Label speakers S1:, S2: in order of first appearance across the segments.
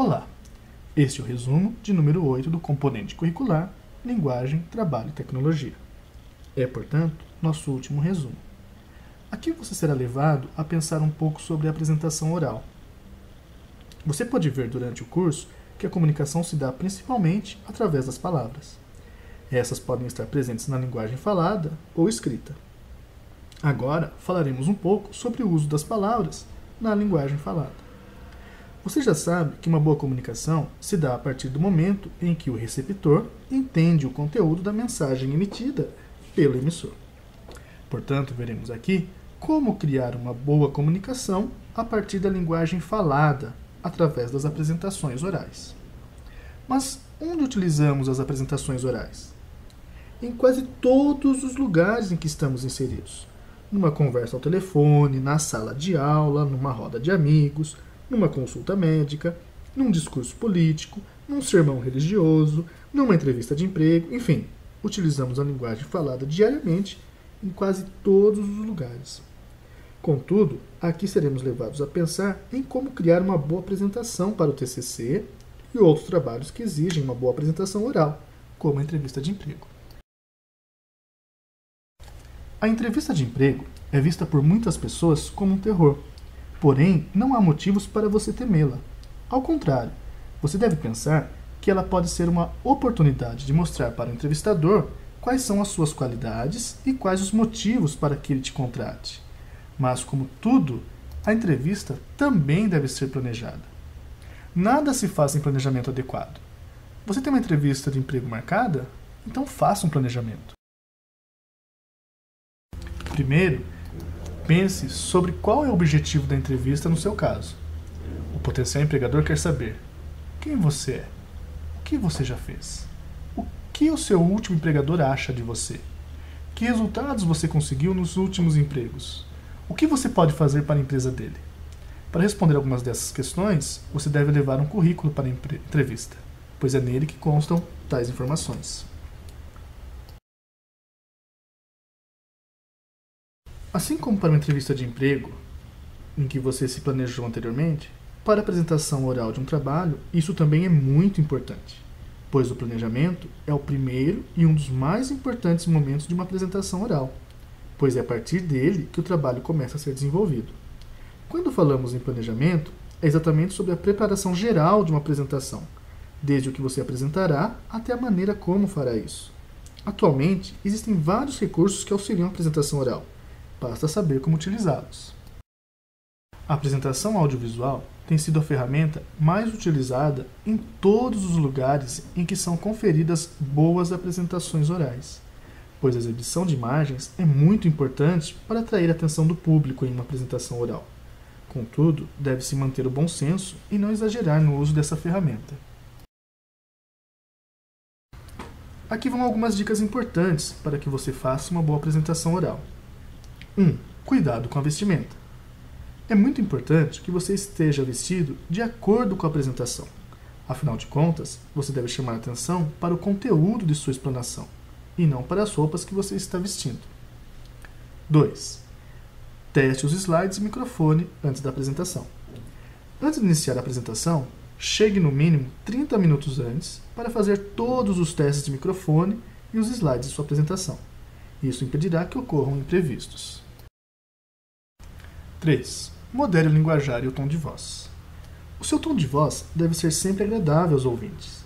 S1: Olá, este é o resumo de número 8 do componente curricular Linguagem, Trabalho e Tecnologia. É, portanto, nosso último resumo. Aqui você será levado a pensar um pouco sobre a apresentação oral. Você pode ver durante o curso que a comunicação se dá principalmente através das palavras. Essas podem estar presentes na linguagem falada ou escrita. Agora falaremos um pouco sobre o uso das palavras na linguagem falada. Você já sabe que uma boa comunicação se dá a partir do momento em que o receptor entende o conteúdo da mensagem emitida pelo emissor. Portanto, veremos aqui como criar uma boa comunicação a partir da linguagem falada, através das apresentações orais. Mas onde utilizamos as apresentações orais? Em quase todos os lugares em que estamos inseridos. Numa conversa ao telefone, na sala de aula, numa roda de amigos, numa consulta médica, num discurso político, num sermão religioso, numa entrevista de emprego, enfim, utilizamos a linguagem falada diariamente em quase todos os lugares. Contudo, aqui seremos levados a pensar em como criar uma boa apresentação para o TCC e outros trabalhos que exigem uma boa apresentação oral, como a entrevista de emprego. A entrevista de emprego é vista por muitas pessoas como um terror. Porém, não há motivos para você temê-la. Ao contrário, você deve pensar que ela pode ser uma oportunidade de mostrar para o entrevistador quais são as suas qualidades e quais os motivos para que ele te contrate. Mas, como tudo, a entrevista também deve ser planejada. Nada se faz sem planejamento adequado. Você tem uma entrevista de emprego marcada? Então faça um planejamento. Primeiro, pense sobre qual é o objetivo da entrevista no seu caso. O potencial empregador quer saber quem você é, o que você já fez, o que o seu último empregador acha de você, que resultados você conseguiu nos últimos empregos, o que você pode fazer para a empresa dele. Para responder algumas dessas questões, você deve levar um currículo para a entrevista, pois é nele que constam tais informações. Assim como para uma entrevista de emprego, em que você se planejou anteriormente, para a apresentação oral de um trabalho, isso também é muito importante, pois o planejamento é o primeiro e um dos mais importantes momentos de uma apresentação oral, pois é a partir dele que o trabalho começa a ser desenvolvido. Quando falamos em planejamento, é exatamente sobre a preparação geral de uma apresentação, desde o que você apresentará até a maneira como fará isso. Atualmente, existem vários recursos que auxiliam a apresentação oral. Basta saber como utilizá-los. A apresentação audiovisual tem sido a ferramenta mais utilizada em todos os lugares em que são conferidas boas apresentações orais, pois a exibição de imagens é muito importante para atrair a atenção do público em uma apresentação oral. Contudo, deve-se manter o bom senso e não exagerar no uso dessa ferramenta. Aqui vão algumas dicas importantes para que você faça uma boa apresentação oral. 1. Cuidado com a vestimenta. É muito importante que você esteja vestido de acordo com a apresentação. Afinal de contas, você deve chamar a atenção para o conteúdo de sua explanação, e não para as roupas que você está vestindo. 2. Teste os slides e microfone antes da apresentação. Antes de iniciar a apresentação, chegue no mínimo 30 minutos antes para fazer todos os testes de microfone e os slides de sua apresentação. Isso impedirá que ocorram imprevistos. 3. Modere o linguajar e o tom de voz. O seu tom de voz deve ser sempre agradável aos ouvintes.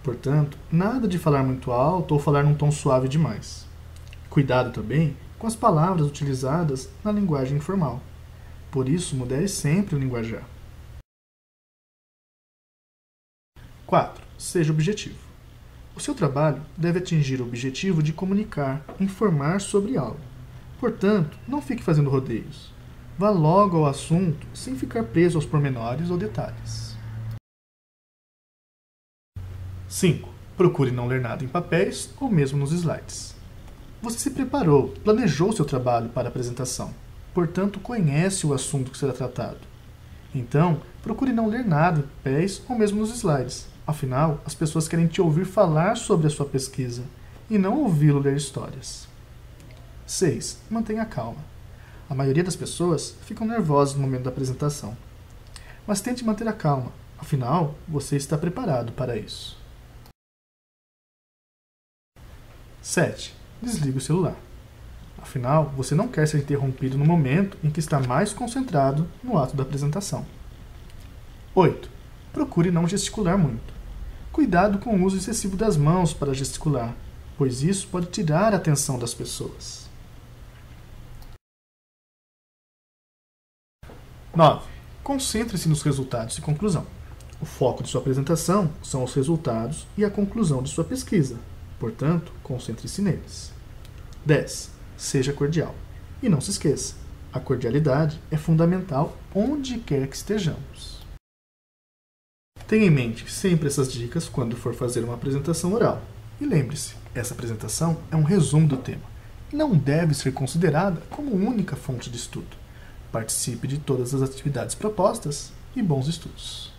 S1: Portanto, nada de falar muito alto ou falar num tom suave demais. Cuidado também com as palavras utilizadas na linguagem informal. Por isso, modere sempre o linguajar. 4. Seja objetivo. O seu trabalho deve atingir o objetivo de comunicar, informar sobre algo. Portanto, não fique fazendo rodeios. Vá logo ao assunto, sem ficar preso aos pormenores ou detalhes. 5. Procure não ler nada em papéis ou mesmo nos slides. Você se preparou, planejou seu trabalho para a apresentação. Portanto, conhece o assunto que será tratado. Então, procure não ler nada em papéis ou mesmo nos slides. Afinal, as pessoas querem te ouvir falar sobre a sua pesquisa e não ouvi-lo ler histórias. 6. Mantenha calma. A maioria das pessoas ficam nervosas no momento da apresentação. Mas tente manter a calma. Afinal, você está preparado para isso. 7. Desligue o celular. Afinal, você não quer ser interrompido no momento em que está mais concentrado no ato da apresentação. 8. Procure não gesticular muito. Cuidado com o uso excessivo das mãos para gesticular, pois isso pode tirar a atenção das pessoas. 9. Concentre-se nos resultados e conclusão. O foco de sua apresentação são os resultados e a conclusão de sua pesquisa. Portanto, concentre-se neles. 10. Seja cordial. E não se esqueça, a cordialidade é fundamental onde quer que estejamos. Tenha em mente sempre essas dicas quando for fazer uma apresentação oral. E lembre-se, essa apresentação é um resumo do tema e não deve ser considerada como única fonte de estudo. Participe de todas as atividades propostas e bons estudos!